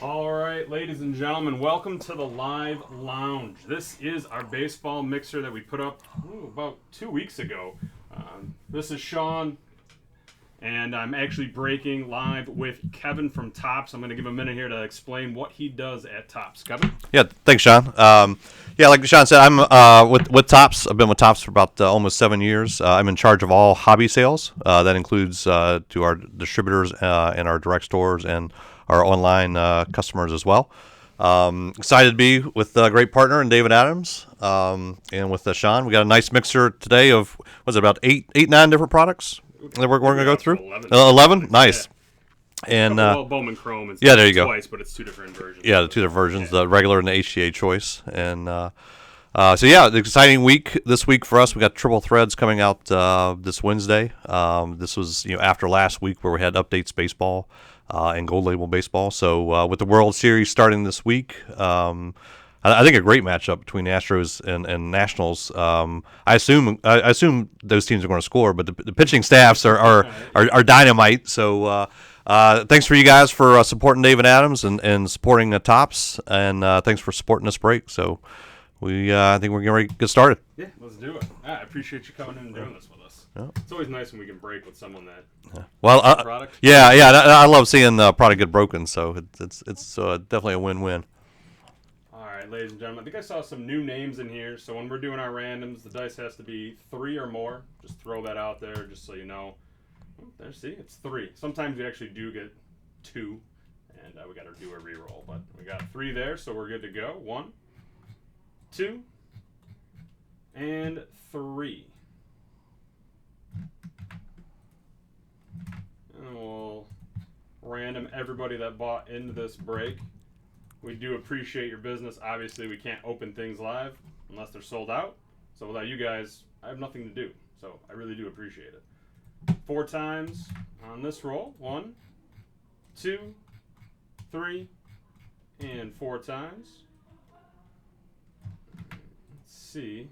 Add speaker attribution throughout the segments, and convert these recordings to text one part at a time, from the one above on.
Speaker 1: All right, ladies and gentlemen, welcome to the Live Lounge. This is our baseball mixer that we put up about 2 weeks ago. This is Sean, and I'm actually breaking live with Kevin from Tops. I'm going to give him a minute here to explain what he does at Tops. Kevin?
Speaker 2: Yeah, thanks, Sean. Like Sean said, I'm with Tops. I've been with Tops for about almost 7 years. I'm in charge of all hobby sales. That includes to our distributors and our direct stores and our online customers as well. Excited to be with a great partner in David Adams and with Sean. We got a nice mixer today of, was it about eight, nine different products that we're going to go through? 11? Nice.
Speaker 1: Yeah. And Bowman Chrome. It's
Speaker 2: yeah, there you go.
Speaker 1: Twice, but it's two different versions.
Speaker 2: Yeah, the two different versions, the regular and the HCA choice. And the exciting week this week for us. We got triple threads coming out this Wednesday. This was after last week where we had updates baseball and gold label baseball. So with the World Series starting this week, I think a great matchup between the Astros and Nationals. I assume those teams are going to score, but the pitching staffs are dynamite. So. Thanks for you guys for supporting David Adams and supporting the Tops, and thanks for supporting this break. So I think we're getting ready to get started.
Speaker 1: Yeah, let's do it. I appreciate you coming in and doing this with us. Yeah. It's always nice when we can break with someone that. Product.
Speaker 2: I love seeing the product get broken. So it's definitely a win-win.
Speaker 1: All right, ladies and gentlemen, I think I saw some new names in here. So when we're doing our randoms, the dice has to be 3 or more. Just throw that out there, just so you know. There, see, it's 3. Sometimes we actually do get 2, and we got to do a reroll. But we got 3 there, so we're good to go. 1, 2, and 3. And we'll random everybody that bought into this break. We do appreciate your business. Obviously, we can't open things live unless they're sold out. So without you guys, I have nothing to do. So I really do appreciate it. 4 times on this roll. 1, 2, 3, and 4 times. Let's see.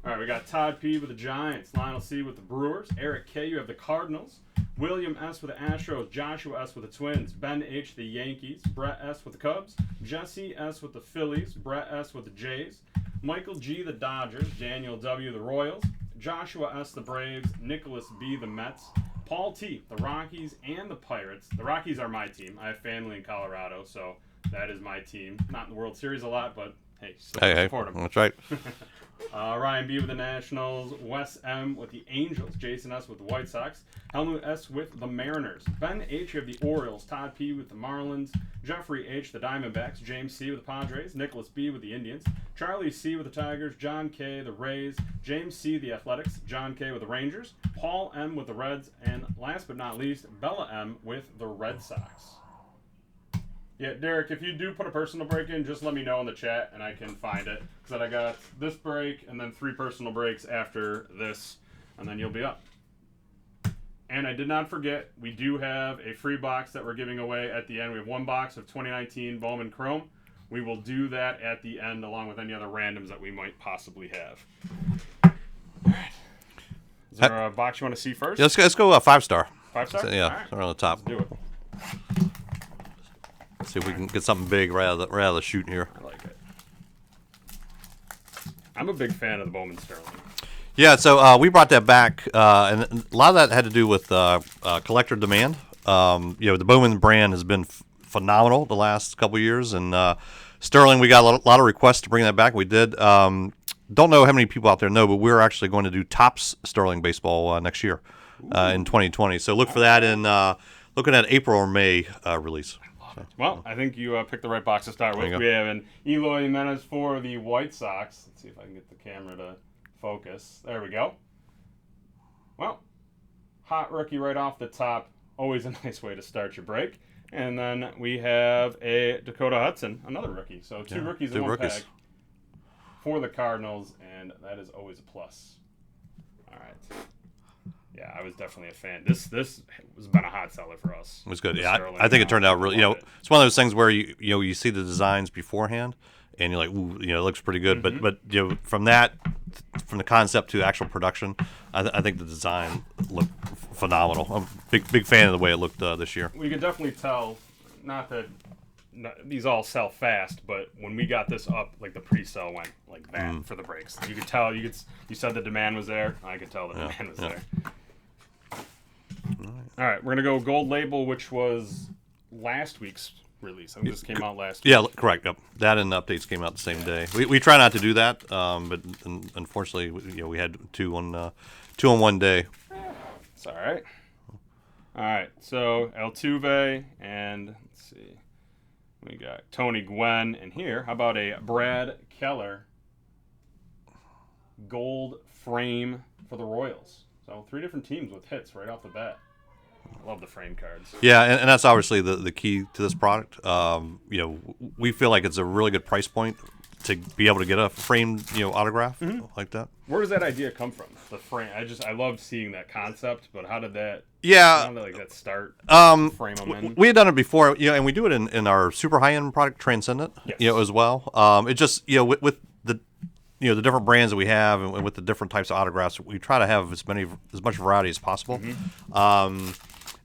Speaker 1: All right, we got Todd P with the Giants, Lionel C with the Brewers, Eric K, you have the Cardinals, William S with the Astros, Joshua S with the Twins, Ben H the Yankees, Brett S with the Cubs, Jesse S with the Phillies, Brett S with the Jays, Michael G the Dodgers, Daniel W the Royals, Joshua S. the Braves, Nicholas B. the Mets, Paul T. the Rockies and the Pirates. The Rockies are my team. I have family in Colorado, so that is my team. Not in the World Series a lot, but hey, still support them.
Speaker 2: That's right.
Speaker 1: Ryan B. with the Nationals, Wes M. with the Angels, Jason S. with the White Sox, Helmut S. with the Mariners, Ben H. of the Orioles, Todd P. with the Marlins, Jeffrey H. the Diamondbacks, James C. with the Padres, Nicholas B. with the Indians, Charlie C. with the Tigers, John K. the Rays, James C. the Athletics, John K. with the Rangers, Paul M. with the Reds, and last but not least, Bella M. with the Red Sox. Yeah, Derek, if you do put a personal break in, just let me know in the chat and I can find it. Because I got this break and then 3 personal breaks after this, and then you'll be up. And I did not forget, we do have a free box that we're giving away at the end. We have 1 box of 2019 Bowman Chrome. We will do that at the end along with any other randoms that we might possibly have. All right. Is there a box you want to see first?
Speaker 2: Yeah, let's go 5-star.
Speaker 1: 5-star?
Speaker 2: So, yeah,
Speaker 1: right.
Speaker 2: around the top.
Speaker 1: Let's do it.
Speaker 2: Let's see if we can get something big right out of the chute here.
Speaker 1: I like it. I'm a big fan of the Bowman Sterling.
Speaker 2: Yeah, so we brought that back, and a lot of that had to do with collector demand. The Bowman brand has been phenomenal the last couple of years, and Sterling, we got a lot of requests to bring that back. We did. Don't know how many people out there know, but we're actually going to do Topps Sterling baseball next year in 2020. So look for that in looking at April or May release.
Speaker 1: Well, I think you picked the right box to start with. We have an Eloy Jimenez for the White Sox. Let's see if I can get the camera to focus. There we go. Well, hot rookie right off the top. Always a nice way to start your break. And then we have a Dakota Hudson, another rookie. So 2 rookies in 1 pack for the Cardinals, and that is always a plus. All right. Yeah, I was definitely a fan. This has been a hot seller for us.
Speaker 2: It was good. Yeah, I think it turned out really. It's one of those things where you see the designs beforehand, and you're like, ooh, it looks pretty good. Mm-hmm. But from the concept to actual production, I think the design looked phenomenal. I'm a big fan of the way it looked this year.
Speaker 1: We could definitely tell not that these all sell fast, but when we got this up, like the pre-sale went like that for the breaks. You could tell. You said the demand was there. I could tell the demand was there. All right, we're gonna go Gold Label, which was last week's release. I think this came out last week.
Speaker 2: Yeah, correct. Yep. That and updates came out the same day. We try not to do that, but unfortunately, we had two on one day.
Speaker 1: It's all right. All right, so Altuve and let's see, we got Tony Gwynn in here. How about a Brad Keller gold frame for the Royals? So 3 different teams with hits right off the bat. I love the frame cards.
Speaker 2: Yeah, and that's obviously the key to this product. We feel like it's a really good price point to be able to get a framed autograph like that.
Speaker 1: Where does that idea come from? The frame. I loved seeing that concept, but how did that?
Speaker 2: Yeah,
Speaker 1: how did that start? Frame them in.
Speaker 2: We had done it before, and we do it in our super high end product, Transcendent,
Speaker 1: yes.
Speaker 2: As well. It just with the the different brands that we have and with the different types of autographs, we try to have as much variety as possible.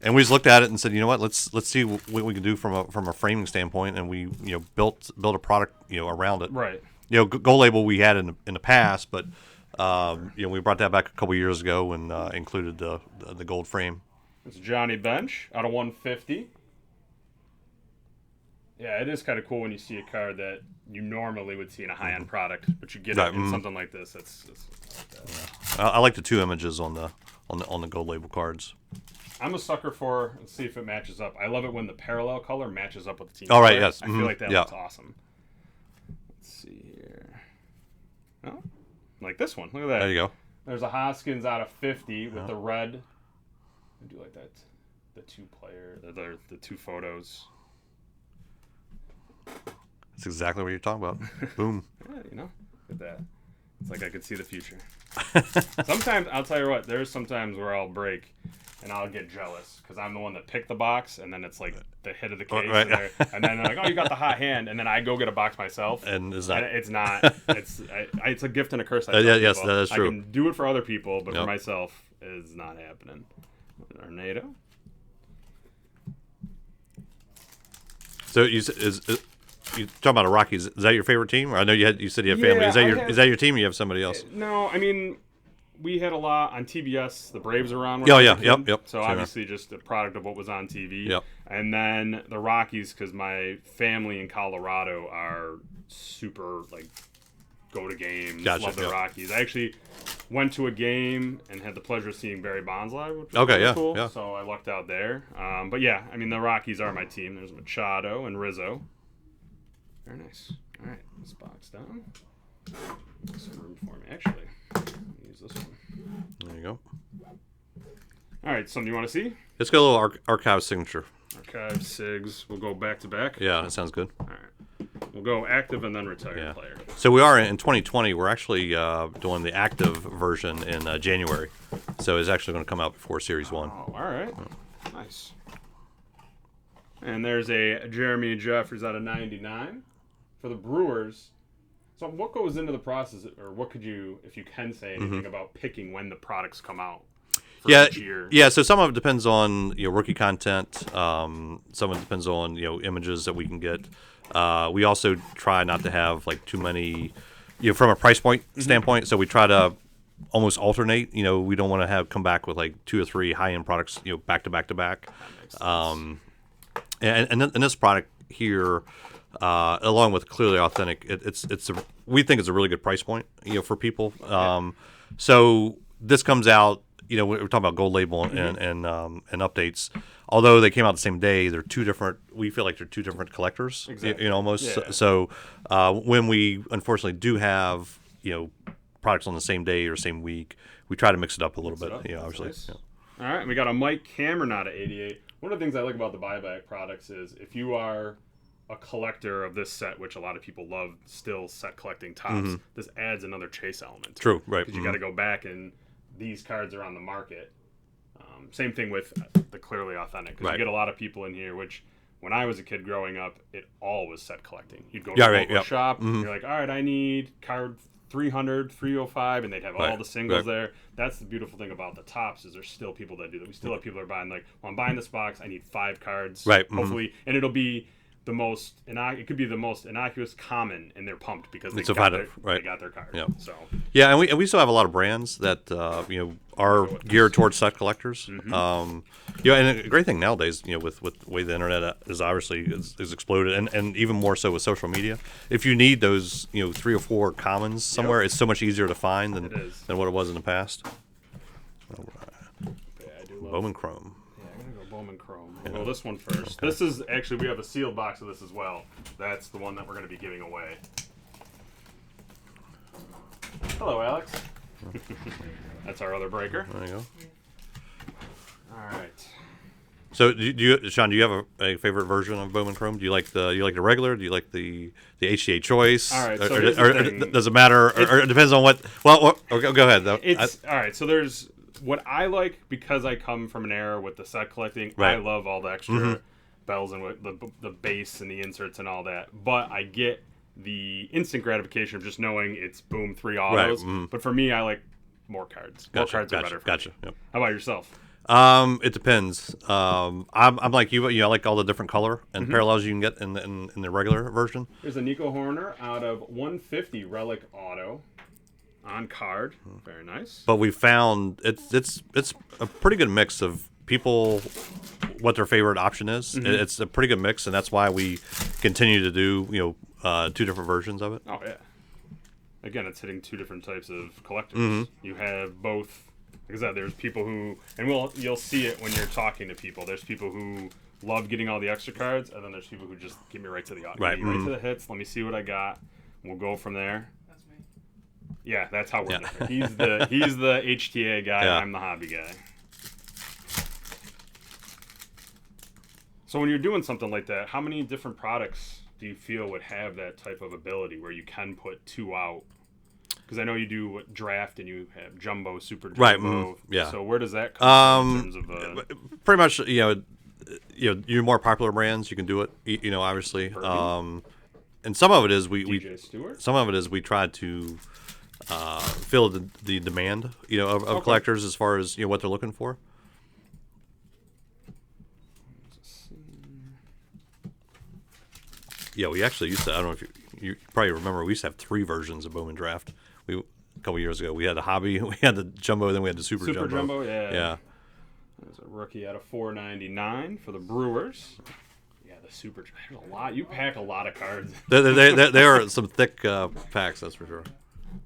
Speaker 2: And we just looked at it and said, you know what, let's see what we can do from a framing standpoint, and we built a product around it.
Speaker 1: Right.
Speaker 2: Gold Label we had in the past, but we brought that back a couple years ago and included the gold frame.
Speaker 1: It's Johnny Bench out of 150. Yeah, it is kind of cool when you see a card that you normally would see in a high-end product, but you get it in something like this. It's
Speaker 2: I like the 2 images on the Gold Label cards.
Speaker 1: I'm a sucker for. Let's see if it matches up. I love it when the parallel color matches up with the team.
Speaker 2: All right,
Speaker 1: color.
Speaker 2: yes.
Speaker 1: I feel like that looks awesome. Let's see here. Oh, like this one. Look at that.
Speaker 2: There you go.
Speaker 1: There's a Hoskins out of 50 with the red. I do like that. The 2-player. The 2 photos.
Speaker 2: That's exactly what you're talking about. Boom.
Speaker 1: Yeah, look at that. It's like I could see the future. Sometimes, I'll tell you what, there's sometimes where I'll break and I'll get jealous because I'm the one that picked the box, and then it's like the hit of the case.
Speaker 2: Right.
Speaker 1: And then they're like, oh, you got the hot hand. And then I go get a box myself.
Speaker 2: And it's not.
Speaker 1: And it's not. It's a gift and a curse.
Speaker 2: Yes, that is true.
Speaker 1: I can do it for other people, but for myself, it's not happening. Tornado.
Speaker 2: So you talking about the Rockies? Is that your favorite team? Or I know you said you have family. Is that your team? Or you have somebody else?
Speaker 1: No, I mean, we had a lot on TBS. The Braves are on.
Speaker 2: Yep.
Speaker 1: So obviously, just a product of what was on TV.
Speaker 2: Yep.
Speaker 1: And then the Rockies, because my family in Colorado are super go to games, love the Rockies. I actually went to a game and had the pleasure of seeing Barry Bonds live, which was really cool.
Speaker 2: Yeah.
Speaker 1: So I lucked out there. But yeah, I mean, the Rockies are my team. There's Machado and Rizzo. Very nice. All right, this box down. There's some room for me, actually. Use this one.
Speaker 2: There you go.
Speaker 1: All right, something you want to see?
Speaker 2: Let's go a little archive signature.
Speaker 1: Archive SIGs. We'll go back to back.
Speaker 2: Yeah, that sounds good.
Speaker 1: All right. We'll go active and then retired player.
Speaker 2: So we are in 2020. We're actually doing the active version in January. So it's actually going to come out before Series 1.
Speaker 1: Oh, all right. Nice. And there's a Jeremy Jeffries out of 99 for the Brewers. So what goes into the process, or what could you, if you can say anything about picking when the products come out? Each year?
Speaker 2: Yeah. So some of it depends on rookie content. Some of it depends on images that we can get. We also try not to have too many, from a price point standpoint. So we try to almost alternate. We don't want to come back with 2 or 3 high end products, back to back to back. And this product here, along with Clearly Authentic, we think it's a really good price point, for people. So this comes out. We're talking about Gold Label and updates. Although they came out the same day, they're 2 different. We feel like they're 2 different collectors.
Speaker 1: Exactly.
Speaker 2: Almost.
Speaker 1: Yeah.
Speaker 2: So when we unfortunately do have products on the same day or same week, we try to mix it up a little bit. Obviously.
Speaker 1: Nice. Yeah. All right, we got a Mike Cameron out of 88. One of the things I like about the buyback products is if you are a collector of this set, which a lot of people love, still set collecting tops, this adds another chase element.
Speaker 2: True. Right.
Speaker 1: Because you got to go back and these cards are on the market. Same thing with the Clearly Authentic. Because you get a lot of people in here, which when I was a kid growing up, it all was set collecting. You'd go to
Speaker 2: Yeah,
Speaker 1: a
Speaker 2: right,
Speaker 1: local
Speaker 2: yep.
Speaker 1: shop,
Speaker 2: Mhm.
Speaker 1: you're like, all right, I need card 300, 305, and they'd have all
Speaker 2: Right,
Speaker 1: the singles
Speaker 2: right.
Speaker 1: there. That's the beautiful thing about the tops is there's still people that do that. We still have people that are buying like, well, I'm buying this box, I need 5 cards.
Speaker 2: Right, mhm.
Speaker 1: Hopefully, and it'll be the most, it could be the most innocuous common, and they're pumped because they
Speaker 2: It's a
Speaker 1: got,
Speaker 2: fighter,
Speaker 1: their,
Speaker 2: right.
Speaker 1: they got their card.
Speaker 2: Yeah.
Speaker 1: So,
Speaker 2: Yeah, and we still have a lot of brands that are geared towards set collectors. And a great thing nowadays, with the way the internet is obviously is exploded, and even more so with social media. If you need those 3 or 4 commons somewhere, it's so much easier to find than what it was in the past. All right.
Speaker 1: yeah, I do love
Speaker 2: Bowman Chrome.
Speaker 1: Yeah, I'm gonna go Bowman Chrome. We'll go this one first. This is actually, we have a sealed box of this as well. That's the one that we're gonna be giving away. Hello, Alex. That's our other breaker.
Speaker 2: There you go.
Speaker 1: All right.
Speaker 2: So, do you, Sean? Do you have a favorite version of Bowman Chrome? Do you like the regular? Do you like the HTA choice?
Speaker 1: All right, so
Speaker 2: or,
Speaker 1: here's the
Speaker 2: or
Speaker 1: thing.
Speaker 2: does it matter? Or it depends on what. Well, okay, go ahead though.
Speaker 1: It's all right. So there's what I like because I come from an era with the set collecting.
Speaker 2: Right.
Speaker 1: I love all the extra bells and the base and the inserts and all that. But I get the instant gratification of just knowing it's boom 3 autos. But for me, I like more cards. More cards are better.
Speaker 2: Gotcha. Yep.
Speaker 1: How about yourself?
Speaker 2: It depends. I'm like you. I like all the different color and parallels you can get in the regular version.
Speaker 1: Here's a Nico Horner out of 150 Relic Auto on card. Very nice.
Speaker 2: But we found it's a pretty good mix of people what their favorite option is. It's a pretty good mix, and that's why we continue to do 2 different versions of it.
Speaker 1: Oh yeah. Again, it's hitting 2 different types of collectors. You have both. Like I said, there's people who, and you'll see it when you're talking to people. There's people who love getting all the extra cards, and then there's people who just give me right to the
Speaker 2: right
Speaker 1: to the hits. Let me see what I got. We'll go from there.
Speaker 3: That's me.
Speaker 1: Yeah, that's how we're different. He's the HTA guy.
Speaker 2: Yeah.
Speaker 1: I'm the hobby guy. So when you're doing something like that, how many different products do you feel would have that type of ability where you can put 2 out? Because I know you do draft and you have jumbo, super jumbo.
Speaker 2: Right, yeah.
Speaker 1: So where does that come from in terms of?
Speaker 2: Pretty much, your more popular brands, you can do it. Obviously, and some of it is
Speaker 1: DJ Stewart?
Speaker 2: some of it is we try to fill the demand, of collectors as far as what they're looking for. Yeah, we actually used to. I don't know if you probably remember. We used to have 3 versions of Bowman Draft. A couple years ago, we had the hobby, we had the jumbo, then we had the super jumbo. Yeah.
Speaker 1: There's a rookie out of 499 for the Brewers. Yeah, the super. There's a lot. You pack a lot of cards.
Speaker 2: They are some thick packs, that's for sure.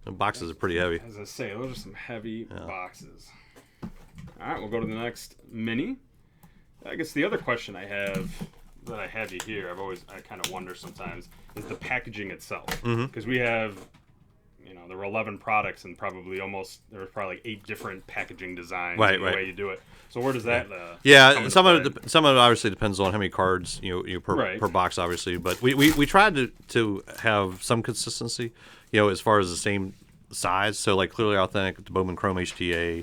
Speaker 2: The boxes are pretty heavy.
Speaker 1: As I say, those are some heavy boxes. All right, we'll go to the next mini. I guess the other question I have that I have you here, I kind of wonder sometimes, is the packaging itself. Because we have, there were 11 products and there was probably like 8 different packaging designs in the way you do it. So where does that come
Speaker 2: some
Speaker 1: into
Speaker 2: of it obviously depends on how many cards per box, obviously. But we tried to have some consistency, as far as the same size. So like Clearly Authentic, the Bowman Chrome HTA,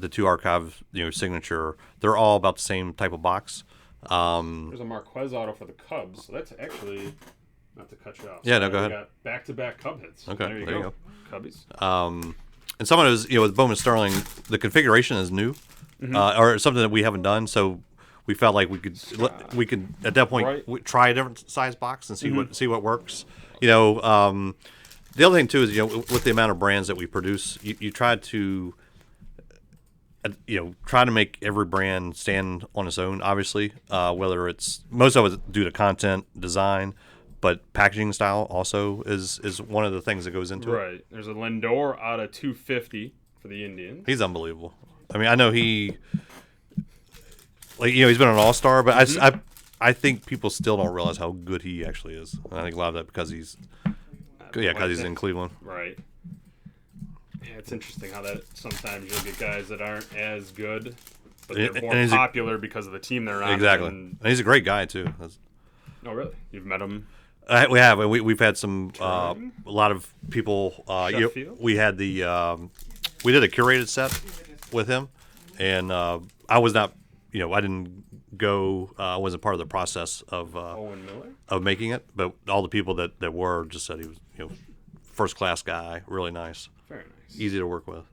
Speaker 2: the 2 Archive signature, they're all about the same type of box.
Speaker 1: There's a Marquez auto for the Cubs, so that's actually, not to cut you off.
Speaker 2: Yeah, no, go ahead.
Speaker 1: We got back-to-back Cub hits.
Speaker 2: Okay,
Speaker 1: there you go. Cubbies.
Speaker 2: And some of it is, with Bowman Sterling, the configuration is new, or something that we haven't done. So we felt like we could at that point try a different size box and see what works. The other thing too is with the amount of brands that we produce, you try to try to make every brand stand on its own. Obviously, whether it's most of it due to content, design. But packaging style also is one of the things that goes into it.
Speaker 1: Right. There's a Lindor out of 250 for the Indians.
Speaker 2: He's unbelievable. I mean, I know he's been an all-star, but I think people still don't realize how good he actually is. And I think a lot of that because he's in Cleveland.
Speaker 1: Right. Yeah, it's interesting how that sometimes you'll get guys that aren't as good, but they're more popular because of the team they're on.
Speaker 2: Exactly. And he's a great guy too.
Speaker 1: Oh, really? You've met him?
Speaker 2: We have. We've had some a lot of people. We had we did a curated set with him, and I was not. I didn't wasn't part of the process
Speaker 1: Owen Miller.
Speaker 2: of making it, but all the people that were just said he was first class guy, really nice,
Speaker 1: Very nice,
Speaker 2: easy to work with.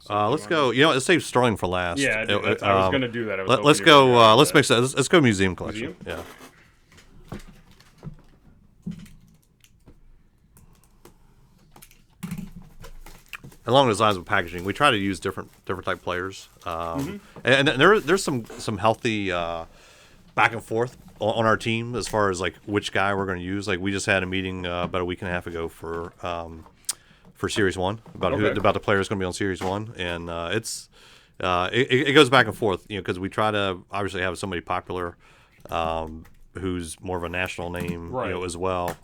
Speaker 1: So
Speaker 2: Let's go. Let's save Sterling for last.
Speaker 1: Yeah, I was going to do that.
Speaker 2: Let's go. Let's mix that. Let's go museum collection.
Speaker 1: Museum?
Speaker 2: Yeah. Along those lines with packaging, we try to use different type players, and there's some healthy back and forth on our team as far as like which guy we're going to use. Like we just had a meeting about a week and a half ago for Series 1 about about the players going to be on Series 1, and it goes back and forth, because we try to obviously have somebody popular who's more of a national name, as well.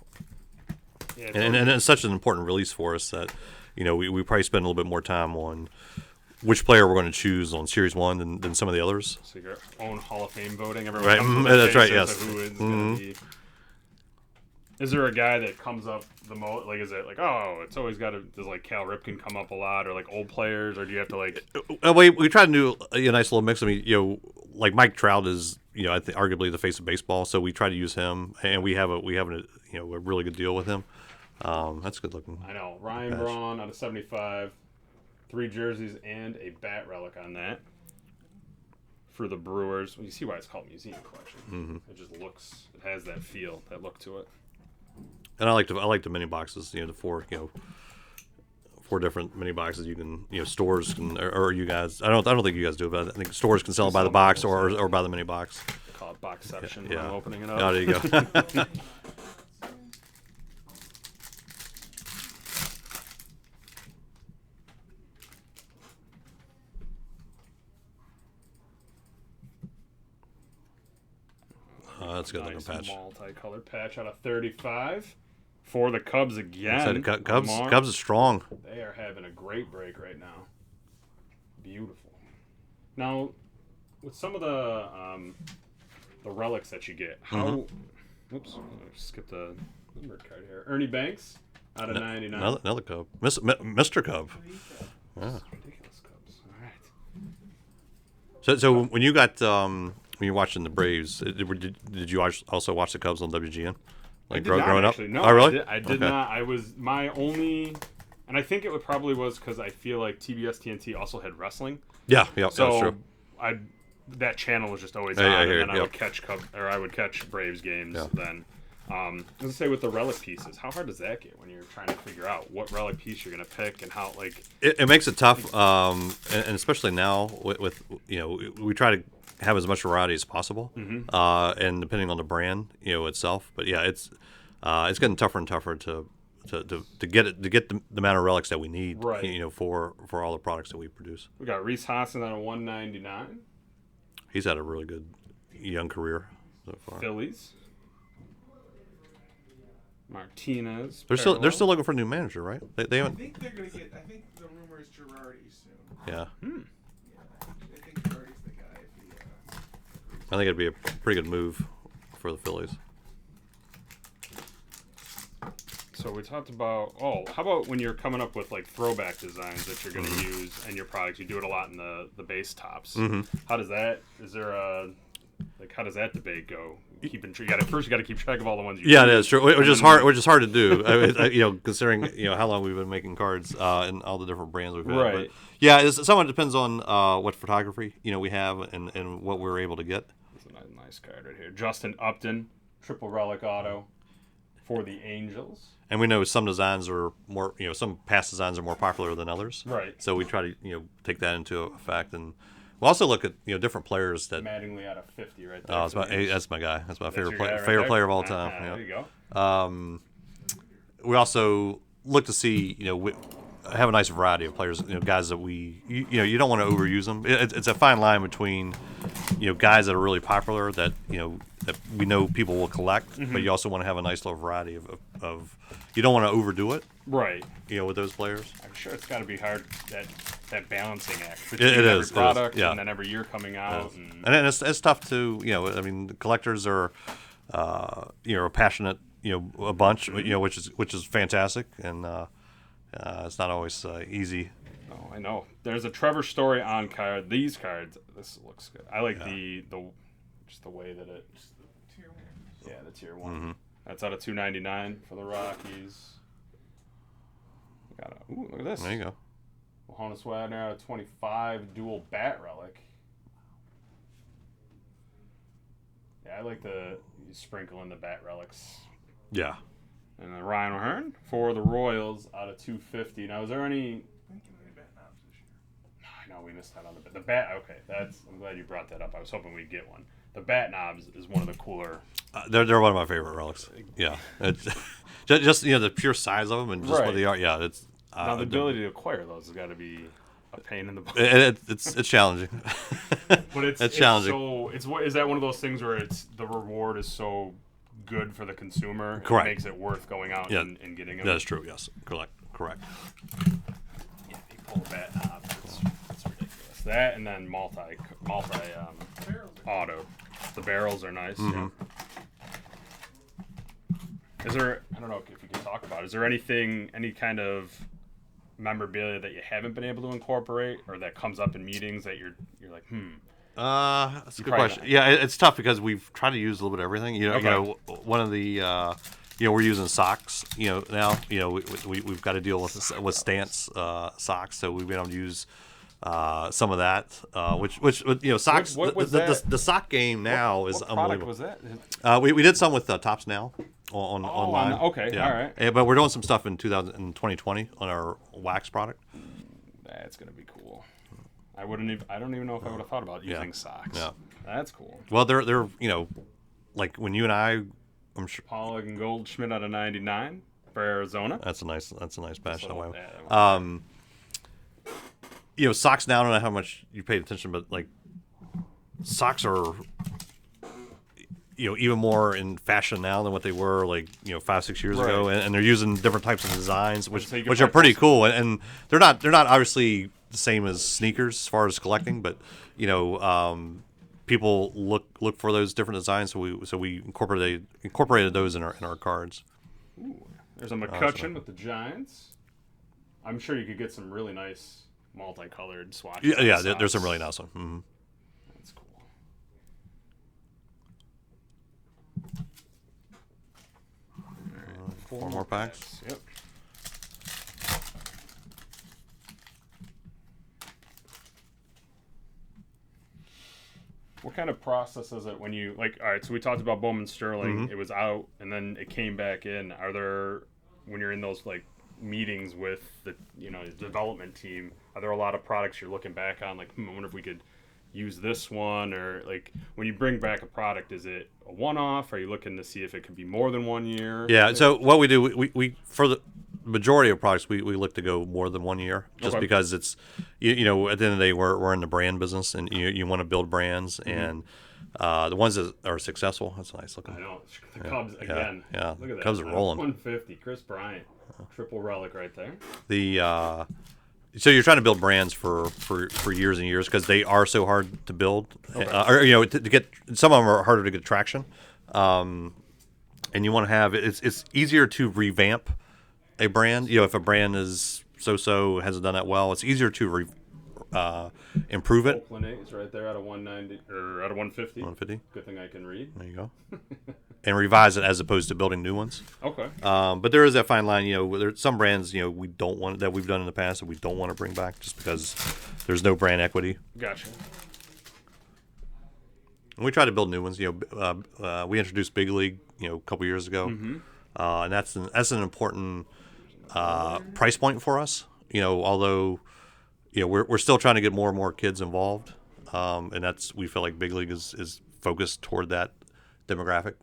Speaker 2: Yeah, and it's such an important release for us that we probably spend a little bit more time on which player we're going to choose on Series 1 than some of the others.
Speaker 1: So your own Hall of Fame voting, everyone
Speaker 2: right?
Speaker 1: comes
Speaker 2: That's right.
Speaker 1: Yes.
Speaker 2: Yes.
Speaker 1: Who is going to be? Is there a guy that comes up the most? Like, is it like, oh, it's always got to? Does like Cal Ripken come up a lot, or like old players, or do you have to like?
Speaker 2: We try to do a nice little mix. I mean, like Mike Trout is, I think arguably the face of baseball, so we try to use him, and we have a really good deal with him. That's good looking.
Speaker 1: I know. Ryan Braun out of 75, 3 jerseys and a bat relic on that for the Brewers. Well, you see why it's called museum collection. Mm-hmm. It just looks. It has that feel, that look to it.
Speaker 2: And I like the mini boxes. The 4 different mini boxes you can stores can or you guys. I don't think you guys do it, but I think stores can sell it by the box or by the mini box.
Speaker 1: I call it boxception.
Speaker 2: Yeah.
Speaker 1: When I'm opening it up.
Speaker 2: Oh, there you go. That's a good looking patch.
Speaker 1: Multicolored patch out of 35 for the Cubs again.
Speaker 2: Cubs is strong.
Speaker 1: They are having a great break right now. Beautiful. Now, with some of the relics that you get, how? Oops, I skipped a number card here. Ernie Banks out of 99.
Speaker 2: Another Cub, Mr. Cub. Yeah.
Speaker 1: Ridiculous Cubs. All right.
Speaker 2: So when you got when you're watching the Braves, did you also watch the Cubs on WGN? Like growing up?
Speaker 1: No,
Speaker 2: oh, really?
Speaker 1: I did not. I was my only, and I think it probably was because I feel like TBS TNT also had wrestling.
Speaker 2: Yeah,
Speaker 1: so
Speaker 2: that's true.
Speaker 1: That channel was just always on, and then I would catch I would catch Braves games then. Let's say with the relic pieces, how hard does that get when you're trying to figure out what relic piece you're going to pick and how
Speaker 2: it makes it tough, and especially now with we try to have as much variety as possible, and depending on the brand itself. But yeah, it's getting tougher and tougher to get the amount of relics that we need, for all the products that we produce.
Speaker 1: We got Reese Hassan at a 199.
Speaker 2: He's had a really good young career so far.
Speaker 1: Phillies. Martinez.
Speaker 2: They're still looking for a new manager, right? They haven't.
Speaker 3: I think they're gonna get. I think the rumor is Girardi soon.
Speaker 2: Yeah.
Speaker 3: Yeah, I think Girardi's the guy.
Speaker 2: I think it'd be a pretty good move for the Phillies.
Speaker 1: So we talked about. How about when you're coming up with like throwback designs that you're going to use in your products? You do it a lot in the base tops. How does that? Is there a how does that debate go? You got to keep track of all the ones you.
Speaker 2: Yeah, it is true. Which is hard. Which is hard to do. Considering how long we've been making cards and all the different brands we've had.
Speaker 1: Right.
Speaker 2: But yeah, somewhat depends on what photography we have and what we're able to get.
Speaker 1: That's a nice card right here. Justin Upton, triple relic auto for the Angels.
Speaker 2: And we know some designs are more, some past designs are more popular than others.
Speaker 1: Right.
Speaker 2: So we try to, take that into effect, and we also look at, different players that.
Speaker 1: Mattingly out of 50 right there.
Speaker 2: Oh, that's my guy. That's my favorite
Speaker 1: favorite
Speaker 2: player of all time.
Speaker 1: There you go.
Speaker 2: We also look to see, we have a nice variety of players, guys that you don't want to overuse them. It's a fine line between, guys that are really popular that we know people will collect, but you also want to have a nice little variety of you don't want to overdo it,
Speaker 1: right?
Speaker 2: With those players.
Speaker 1: I'm sure it's got to be hard that balancing act between
Speaker 2: every
Speaker 1: product
Speaker 2: yeah.
Speaker 1: and then every year coming out,
Speaker 2: and then it's tough to the collectors are passionate a bunch, which is fantastic, and it's not always easy
Speaker 1: Oh, I know. There's a Trevor Story on card. These cards. This looks good. I like the just the way that it.
Speaker 3: Tier 1.
Speaker 1: Yeah, the tier 1.
Speaker 2: Mm-hmm.
Speaker 1: That's out of 299 for the Rockies. Ooh, look at this.
Speaker 2: There you go.
Speaker 1: Honus Wagner out of 25, dual bat relic. Yeah, I like the sprinkle in the bat relics.
Speaker 2: Yeah.
Speaker 1: And then Ryan O'Hearn for the Royals out of 250. Now, is there any?
Speaker 3: I think you made bat knobs this year.
Speaker 1: I know we missed out on the bat. Okay, I'm glad you brought that up. I was hoping we'd get one. The bat knobs is one of the cooler.
Speaker 2: They're one of my favorite relics. Yeah. It's just the pure size of them and just what they are. Yeah, it's.
Speaker 1: Now the ability to acquire those has got to be a pain in the butt.
Speaker 2: It's challenging.
Speaker 1: But it's
Speaker 2: challenging.
Speaker 1: Is that one of those things where the reward is so good for the consumer?
Speaker 2: Correct.
Speaker 1: It makes it worth going out and getting them.
Speaker 2: That's true. Yes. Correct.
Speaker 1: Yeah, if you pull the bat knob, it's ridiculous. That and then multi auto. The barrels are nice.
Speaker 2: Mm-hmm.
Speaker 1: Yeah. Is there? I don't know if you can talk about. Is there any kind of memorabilia that you haven't been able to incorporate, or that comes up in meetings that you're like,
Speaker 2: That's a good question. Yeah, it's tough because we've tried to use a little bit of everything. One of the we're using socks. Now we've got to deal with stance socks, so we've been able to use some of that. Which socks.
Speaker 1: What was
Speaker 2: the sock game now is
Speaker 1: what
Speaker 2: unbelievable.
Speaker 1: product was that?
Speaker 2: We did some with Tops Now online.
Speaker 1: Okay,
Speaker 2: yeah.
Speaker 1: all right.
Speaker 2: But we're doing some stuff in 2020 on our wax product.
Speaker 1: That's gonna be cool. I don't even know if I would have thought about using socks.
Speaker 2: Yeah.
Speaker 1: That's cool.
Speaker 2: Well, they're like when you and I, I'm sure.
Speaker 1: Pollock and Goldschmidt out of 99 for Arizona.
Speaker 2: That's a nice batch that way.
Speaker 1: Yeah,
Speaker 2: Socks now. I don't know how much you paid attention, but like socks are, even more in fashion now than what they were 5-6 years ago, and they're using different types of designs, which are pretty cool, and they're not obviously the same as sneakers as far as collecting, but people look for those different designs, so we incorporated those in our cards.
Speaker 1: Ooh, there's a McCutcheon with the Giants. I'm sure you could get some really nice multicolored swatches.
Speaker 2: Yeah, there's some really nice ones. Mm-hmm.
Speaker 1: That's cool.
Speaker 2: Four more packs.
Speaker 1: Yep. What kind of process is it when you all right, so we talked about Bowman Sterling.
Speaker 2: Mm-hmm.
Speaker 1: It was out and then it came back in. Are there, when you're in those meetings with the development team, are there a lot of products you're looking back on I wonder if we could use this one, or when you bring back a product, is it a one-off? Are you looking to see if it could be more than 1 year?
Speaker 2: Yeah, so what we do, we for the majority of products, we look to go more than 1 year, just because it's, at the end of the day, we're in the brand business, and you want to build brands, and the ones that are successful, that's nice looking.
Speaker 1: I know. The Cubs, again.
Speaker 2: Yeah.
Speaker 1: Look at that.
Speaker 2: Cubs are rolling.
Speaker 1: 150, Chris Bryant. Triple relic right there.
Speaker 2: So you're trying to build brands for years and years because they are so hard to build, or to get, some of them are harder to get traction, and you want to have it's easier to revamp a brand. If a brand is so hasn't done that well, it's easier to improve it.
Speaker 1: Oakland A's right there out of 190 or out of 150.
Speaker 2: 150.
Speaker 1: Good thing I can read.
Speaker 2: There you go. And revise it as opposed to building new ones.
Speaker 1: Okay.
Speaker 2: But there is that fine line. There's some brands we don't want, that we've done in the past, that we don't want to bring back just because there's no brand equity.
Speaker 1: Gotcha.
Speaker 2: And we try to build new ones. We introduced Big League a couple years ago, and that's an important price point for us. Although we're still trying to get more and more kids involved, and we feel like Big League is focused toward that demographic.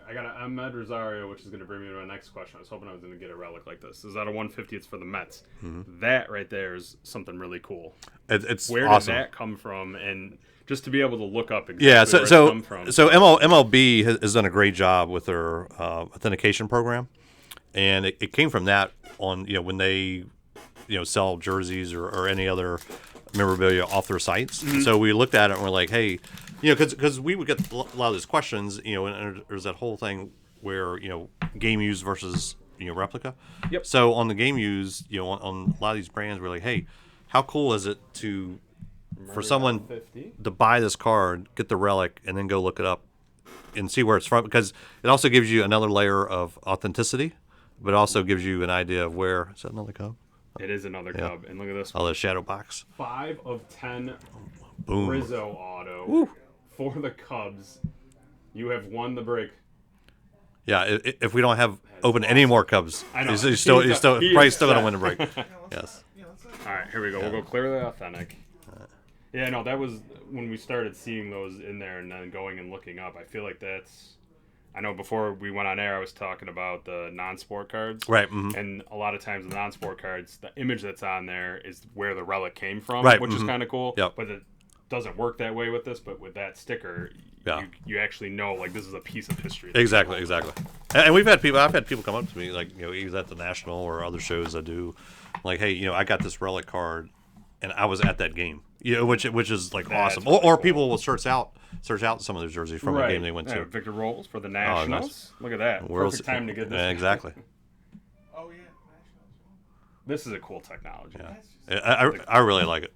Speaker 1: I got an Ahmed Rosario, which is going to bring me to my next question. I was hoping I was going to get a relic like this. Is that a 150? It's for the Mets. Mm-hmm. That right there is something really cool.
Speaker 2: It's
Speaker 1: where
Speaker 2: awesome.
Speaker 1: did that come from? And just to be able to look up exactly where it come from.
Speaker 2: So MLB has done a great job with their authentication program, and it came from that on when they sell jerseys or any other memorabilia off their sites. Mm-hmm. So we looked at it and we're like, hey. Because we would get a lot of these questions, and there's that whole thing where game use versus replica.
Speaker 1: Yep.
Speaker 2: So on the game use, on a lot of these brands, we're like, hey, how cool is it for someone
Speaker 1: 50.
Speaker 2: to buy this card, get the relic, and then go look it up and see where it's from? Because it also gives you another layer of authenticity, but also gives you an idea of where. Is that another cub?
Speaker 1: It is another cub, and look at this
Speaker 2: Oh,
Speaker 1: one.
Speaker 2: the shadow box.
Speaker 1: 5 of 10
Speaker 2: Boom.
Speaker 1: Rizzo auto
Speaker 2: Woo.
Speaker 1: for the Cubs. You have won the break.
Speaker 2: Yeah, if we don't have open any more Cubs,
Speaker 1: I know.
Speaker 2: he's
Speaker 1: He
Speaker 2: probably
Speaker 1: is
Speaker 2: still going to
Speaker 1: set.
Speaker 2: win the break. Yes.
Speaker 1: All right, here we go. We'll go clearly authentic. Yeah, no, that was when we started seeing those in there and then going and looking up. I feel like that's. I know before we went on air, I was talking about the non-sport cards.
Speaker 2: Right. Mm-hmm.
Speaker 1: And a lot of times the non-sport cards, the image that's on there is where the relic came from,
Speaker 2: Right,
Speaker 1: which is kind of cool.
Speaker 2: Yep.
Speaker 1: But it doesn't work that way with this. But with that sticker,
Speaker 2: Yeah.
Speaker 1: you actually know, like, this is a piece of history.
Speaker 2: Exactly. And we've had people. I've had people come up to me, like, either at the National or other shows I do, like, hey, I got this relic card, and I was at that game. Which is like
Speaker 1: That's
Speaker 2: awesome.
Speaker 1: really
Speaker 2: Or
Speaker 1: cool.
Speaker 2: people will search out some of those jerseys from a game they went
Speaker 1: Yeah,
Speaker 2: to.
Speaker 1: Victor Rolls for the Nationals.
Speaker 2: nice.
Speaker 1: Look at that.
Speaker 2: World
Speaker 1: Perfect time to get this.
Speaker 2: Yeah, exactly.
Speaker 3: Oh yeah, Nationals.
Speaker 1: This is a cool technology.
Speaker 2: Yeah. I really like it.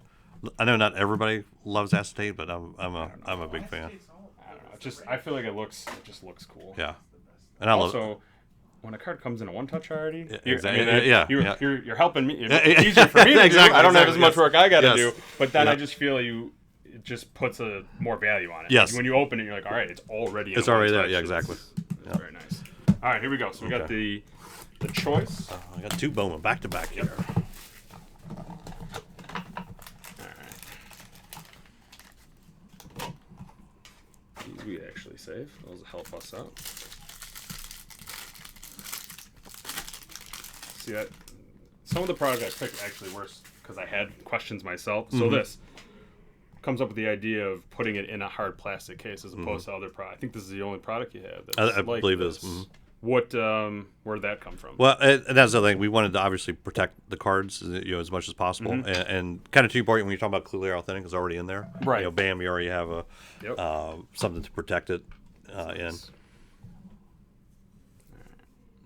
Speaker 2: I know not everybody loves acetate, but I'm a big fan.
Speaker 1: I don't know. I feel like it just looks cool.
Speaker 2: Yeah, and I love it.
Speaker 1: Also, when a card comes in a one-touch already,
Speaker 2: exactly.
Speaker 1: You're helping me. It's easier for me to
Speaker 2: Exactly,
Speaker 1: do. I don't have as
Speaker 2: exactly,
Speaker 1: much
Speaker 2: yes.
Speaker 1: work I got to
Speaker 2: Yes.
Speaker 1: do, but then
Speaker 2: Yeah.
Speaker 1: I just feel it just puts a more value on it.
Speaker 2: Yes.
Speaker 1: Like when you open it, you're like, all right, it's already.
Speaker 2: It's
Speaker 1: in a
Speaker 2: already there.
Speaker 1: one-touch.
Speaker 2: Yeah, exactly.
Speaker 1: It's very nice. All right, here we go. So we got the choice.
Speaker 2: I got 2 Bowman back to back here.
Speaker 1: These we actually save. Those will help us out. See that? Some of the products I picked actually worse because I had questions myself. So this comes up with the idea of putting it in a hard plastic case as opposed to other products. I think this is the only product you have. That's
Speaker 2: I
Speaker 1: like
Speaker 2: believe it
Speaker 1: this.
Speaker 2: is. Mhm.
Speaker 1: What? Where did that come from?
Speaker 2: Well, and that's the thing. We wanted to obviously protect the cards, as much as possible, and kind of to your point when you're talking about clearly authentic, it's already in there.
Speaker 1: Right.
Speaker 2: Bam, you already have
Speaker 1: Yep.
Speaker 2: something to protect it in.
Speaker 1: Alright, let's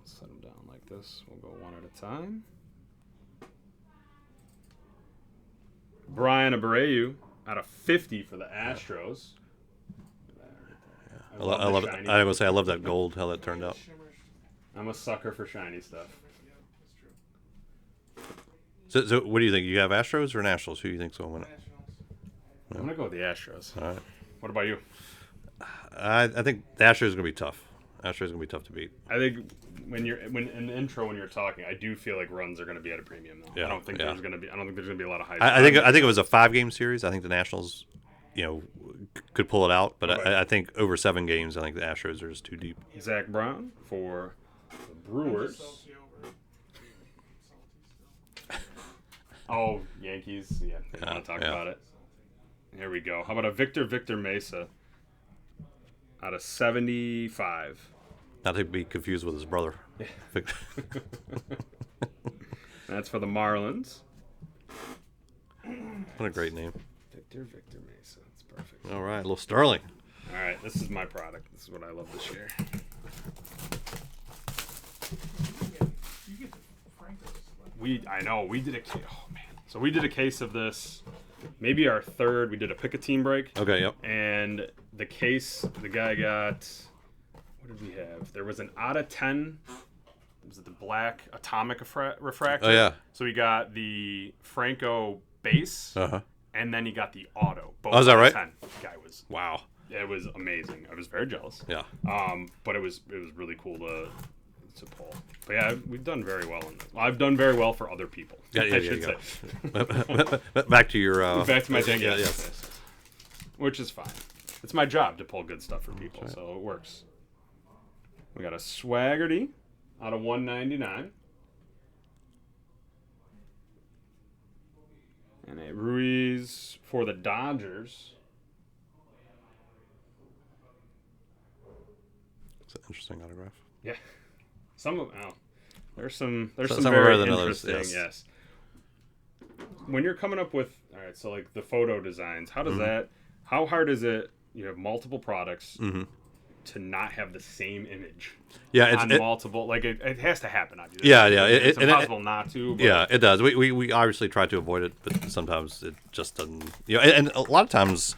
Speaker 1: set them down like this. We'll go one at a time. Brian Abreu out of 50 for the Astros.
Speaker 2: I love it.
Speaker 1: shiny
Speaker 2: I was say I love that gold. How that turned out.
Speaker 3: Shimmers.
Speaker 1: I'm a sucker for shiny stuff.
Speaker 3: Yeah, that's true.
Speaker 2: So what do you think? You have Astros or Nationals? Who do you think's going to win it?
Speaker 3: Nationals.
Speaker 1: I'm gonna go with the Astros.
Speaker 2: All right.
Speaker 1: What about you?
Speaker 2: I think the Astros is going to be tough. Astros is going to be tough to beat.
Speaker 1: I think when in the intro when you're talking, I do feel like runs are gonna be at a premium though.
Speaker 2: Yeah,
Speaker 1: I don't think
Speaker 2: yeah.
Speaker 1: there's gonna be a lot of hype.
Speaker 2: I think it was a 5-game series. I think the Nationals, could pull it out, but
Speaker 1: Okay.
Speaker 2: I think over 7 games, I think the Astros are just too deep.
Speaker 1: Zach Brown for the Brewers.
Speaker 3: Salty over. Salty still.
Speaker 1: Oh, Yankees. Yeah, they want to talk about it. Here we go. How about a Victor Mesa out of 75?
Speaker 2: Not to be confused with his brother.
Speaker 1: That's for the Marlins.
Speaker 2: What a great name.
Speaker 1: Victor Mesa. That's perfect.
Speaker 2: All right, a little Sterling.
Speaker 1: All right, this is my product. This is what I love this year.
Speaker 3: You get the Franco's left.
Speaker 1: We did a case. Oh man. So we did a case of this. Maybe our third. We did a pick a team break.
Speaker 2: Okay, yep.
Speaker 1: And the case, the guy got. What did we have? There was an out of 10. Was it the black atomic refractor?
Speaker 2: Oh, yeah.
Speaker 1: So he got the Franco base,
Speaker 2: Uh-huh.
Speaker 1: and then he got the auto. Both
Speaker 2: Oh, is that
Speaker 1: out of
Speaker 2: right?
Speaker 1: 10. The guy was.
Speaker 2: Wow.
Speaker 1: It was amazing. I was very jealous.
Speaker 2: Yeah.
Speaker 1: But it was really cool to pull. But yeah, we've done very well in this. Well, I've done very well for other people.
Speaker 2: Yeah,
Speaker 1: I
Speaker 2: you
Speaker 1: should
Speaker 2: go.
Speaker 1: say.
Speaker 2: Back to your...
Speaker 1: Back to my thing,
Speaker 2: yeah,
Speaker 1: yes. Which is fine. It's my job to pull good stuff for people,
Speaker 2: right.
Speaker 1: so it works. We got a Swaggerty out of 199. And a Ruiz for the Dodgers.
Speaker 2: It's an interesting autograph.
Speaker 1: Yeah. There's some
Speaker 2: Some are
Speaker 1: very
Speaker 2: better than others,
Speaker 1: interesting,
Speaker 2: yes.
Speaker 1: When you're coming up with, all right, so like the photo designs, how does
Speaker 2: Mm-hmm.
Speaker 1: how hard is it, you have multiple products, to not have the same image.
Speaker 2: Yeah,
Speaker 1: On multiple, like it has to happen. Obviously.
Speaker 2: Yeah,
Speaker 1: It's impossible not to. But
Speaker 2: Yeah, it does. We obviously try to avoid it, but sometimes it just doesn't. And a lot of times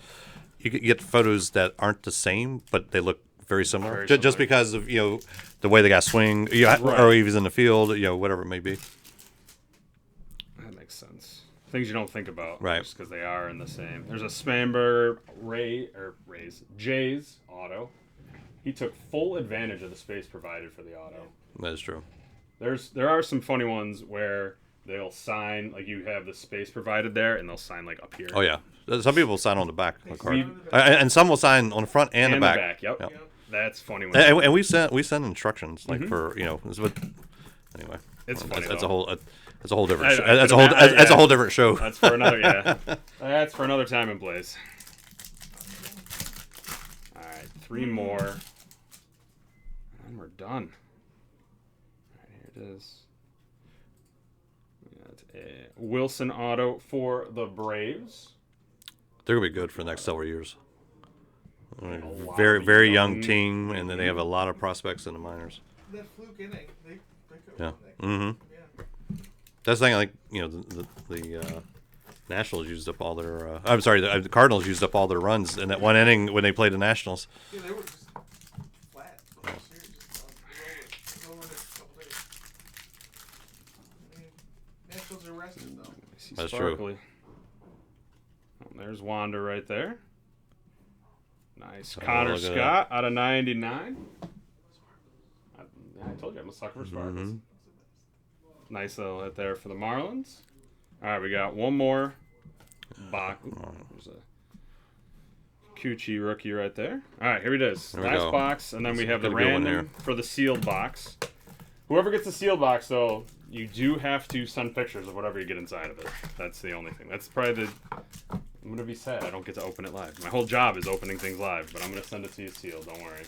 Speaker 2: you get photos that aren't the same, but they look very similar,
Speaker 1: Very
Speaker 2: just
Speaker 1: similar.
Speaker 2: because of the way the guy swing,
Speaker 1: Right.
Speaker 2: or if he's in the field, whatever it may be.
Speaker 1: That makes sense. Things you don't think about,
Speaker 2: Right.
Speaker 1: Just because they are in the same. There's a Spanberger Jay's auto. He took full advantage of the space provided for the auto.
Speaker 2: That is true.
Speaker 1: There are some funny ones where they'll sign, like you have the space provided there, and they'll sign like up here.
Speaker 2: Oh yeah, some people sign on the back of the card,
Speaker 1: We-
Speaker 2: and some will sign on the front and,
Speaker 1: And
Speaker 2: the back.
Speaker 1: Yep.
Speaker 2: Yep.
Speaker 1: That's funny.
Speaker 2: And we send instructions like for but anyway.
Speaker 1: It's funny.
Speaker 2: That's
Speaker 1: though.
Speaker 2: a whole. That's a whole different.
Speaker 1: I-
Speaker 2: Show.
Speaker 1: I
Speaker 2: That's a
Speaker 1: could
Speaker 2: whole.
Speaker 1: imagine-
Speaker 2: That's a
Speaker 1: yeah.
Speaker 2: whole different show.
Speaker 1: That's for another. Yeah. That's for another time and place. All right, 3 more, and we're done. All right, here it is. We got a Wilson auto for the Braves.
Speaker 2: They're gonna be good for the next several years. I mean,
Speaker 1: A lot
Speaker 2: very
Speaker 1: of
Speaker 2: very
Speaker 1: young-
Speaker 2: young team, and then they have a lot of prospects in the minors.
Speaker 3: That fluke inning, they could
Speaker 2: Yeah.
Speaker 3: win that.
Speaker 2: Mm-hmm.
Speaker 3: Yeah.
Speaker 2: That's the thing. Like the Nationals used up all their. I'm sorry, the Cardinals used up all their runs in that one inning when they played the Nationals.
Speaker 3: Yeah, they were just flat. The whole series just it was over in a couple days. I mean, Nationals are rested though.
Speaker 1: See
Speaker 2: That's true.
Speaker 1: Sparkly. Oh, there's Wanda right there. Nice.
Speaker 2: Oh,
Speaker 1: Connor
Speaker 2: look at
Speaker 1: Scott out of 99. I told you I'm a sucker for Sparkles.
Speaker 2: Mm-hmm.
Speaker 1: Nice little hit there for the Marlins. All right, we got one more box. There's a Cucci rookie right there. All right, here it is.
Speaker 2: There we
Speaker 1: Last
Speaker 2: go.
Speaker 1: box, and then we have the
Speaker 2: Got a good one
Speaker 1: random for the sealed box. Whoever gets the sealed box, though, you do have to send pictures of whatever you get inside of it. That's the only thing. That's probably the... I'm going to be sad I don't get to open it live. My whole job is opening things live, but I'm going to send it to you sealed. Don't worry.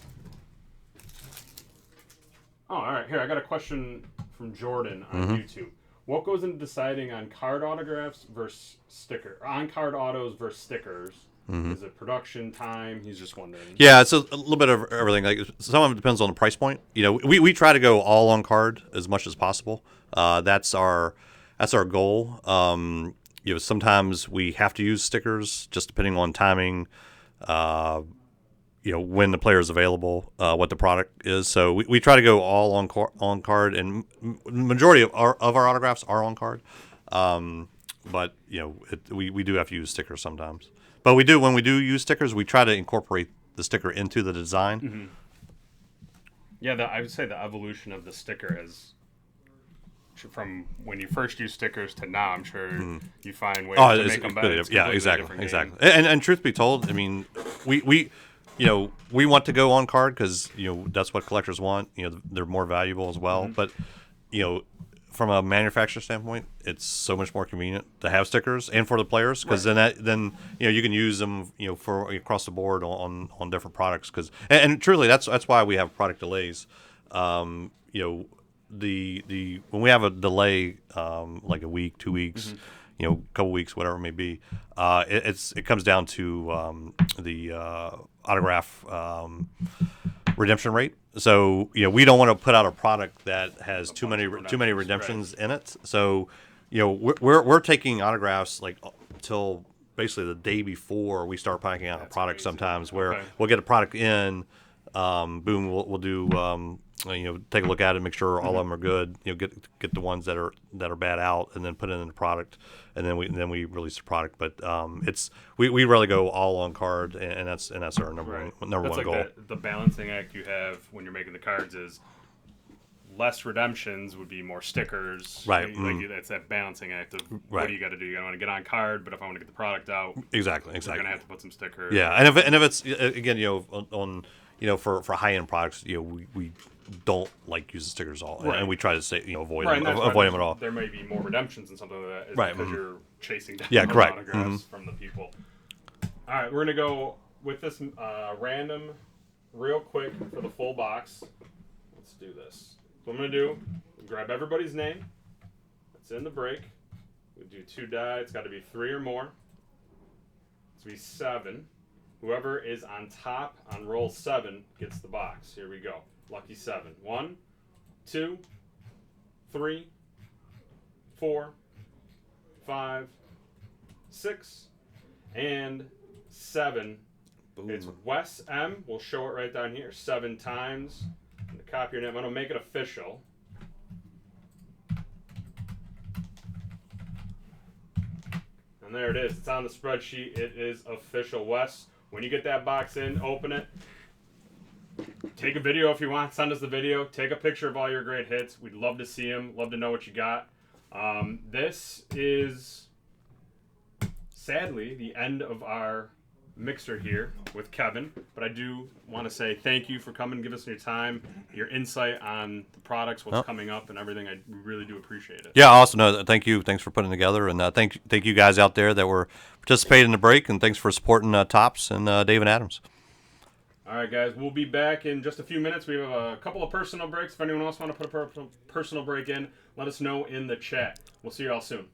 Speaker 1: Oh, all right. Here, I got a question from Jordan on YouTube. What goes into deciding on card autographs versus on-card autos versus stickers? Is it production time? He's just wondering.
Speaker 2: Yeah, it's a little bit of everything. Like some of it depends on the price point. We try to go all on card as much as possible. That's our goal. Sometimes we have to use stickers just depending on timing. When the player is available, what the product is. So we try to go all on card, and majority of our autographs are on card. But we do have to use stickers sometimes. But when we do use stickers, we try to incorporate the sticker into the design.
Speaker 1: Yeah, I would say the evolution of the sticker has, from when you first use stickers to now, I'm sure you find ways to make them better. It's
Speaker 2: Yeah,
Speaker 1: completely
Speaker 2: exactly,
Speaker 1: different
Speaker 2: exactly.
Speaker 1: game.
Speaker 2: And truth be told, I mean, we want to go on card because that's what collectors want. They're more valuable as well. But from a manufacturer standpoint, it's so much more convenient to have stickers, and for the players, because then you can use them for across the board on different products. And truly that's why we have product delays. The when we have a delay like a week, 2 weeks, couple weeks, whatever it may be, it comes down to the autograph redemption rate. So we don't want to put out a product that has too many redemptions in it. So we're taking autographs like till basically the day before we start packing out a product. Sometimes where we'll get a product in, boom, we'll do take a look at it, make sure all of them are good. Get the ones that are bad out, and then put it in the product, and then we release the product. But we really go all on card, and that's our number one
Speaker 1: That's
Speaker 2: goal.
Speaker 1: like the balancing act you have when you're making the cards is less redemptions would be more stickers.
Speaker 2: Right.
Speaker 1: Like it's that balancing act of what do you got to do? You got to want to get on card, but if I want to get the product out,
Speaker 2: Exactly.
Speaker 1: you're gonna have to put some stickers.
Speaker 2: Yeah, and if it's again on for high end products, we don't like using stickers at all, and we try to say avoid
Speaker 1: Right, and
Speaker 2: them,
Speaker 1: that's why
Speaker 2: avoid them at all.
Speaker 1: There may be more redemptions and something like that,
Speaker 2: Right,
Speaker 1: because you're chasing down
Speaker 2: Yeah,
Speaker 1: those
Speaker 2: correct.
Speaker 1: autographs from the people. All right, we're gonna go with this random, real quick for the full box. Let's do this. So I'm gonna do grab everybody's name. It's in the break. We do 2 die. It's got to be 3 or more. It's gonna be 7. Whoever is on top on roll 7 gets the box. Here we go. Lucky 7. 1, 2, 3, 4, 5, 6, and 7.
Speaker 2: Boom.
Speaker 1: It's Wes M. We'll show it right down here 7 times. And to copy your name, I'm going to make it official. And there it is. It's on the spreadsheet. It is official. Wes, when you get that box in, open it. Take a video if you want. Send us the video. Take a picture of all your great hits. We'd love to see them. Love to know what you got. This is, sadly, the end of our mixer here with Kevin. But I do want to say thank you for coming, give us your time, your insight on the products, what's coming up, and everything. I really do appreciate it.
Speaker 2: Yeah, also no, thank you. Thanks for putting it together, and thank you guys out there that were participating in the break, and thanks for supporting Tops and Dave and Adams.
Speaker 1: All right, guys, we'll be back in just a few minutes. We have a couple of personal breaks. If anyone else want to put a personal break in, let us know in the chat. We'll see you all soon.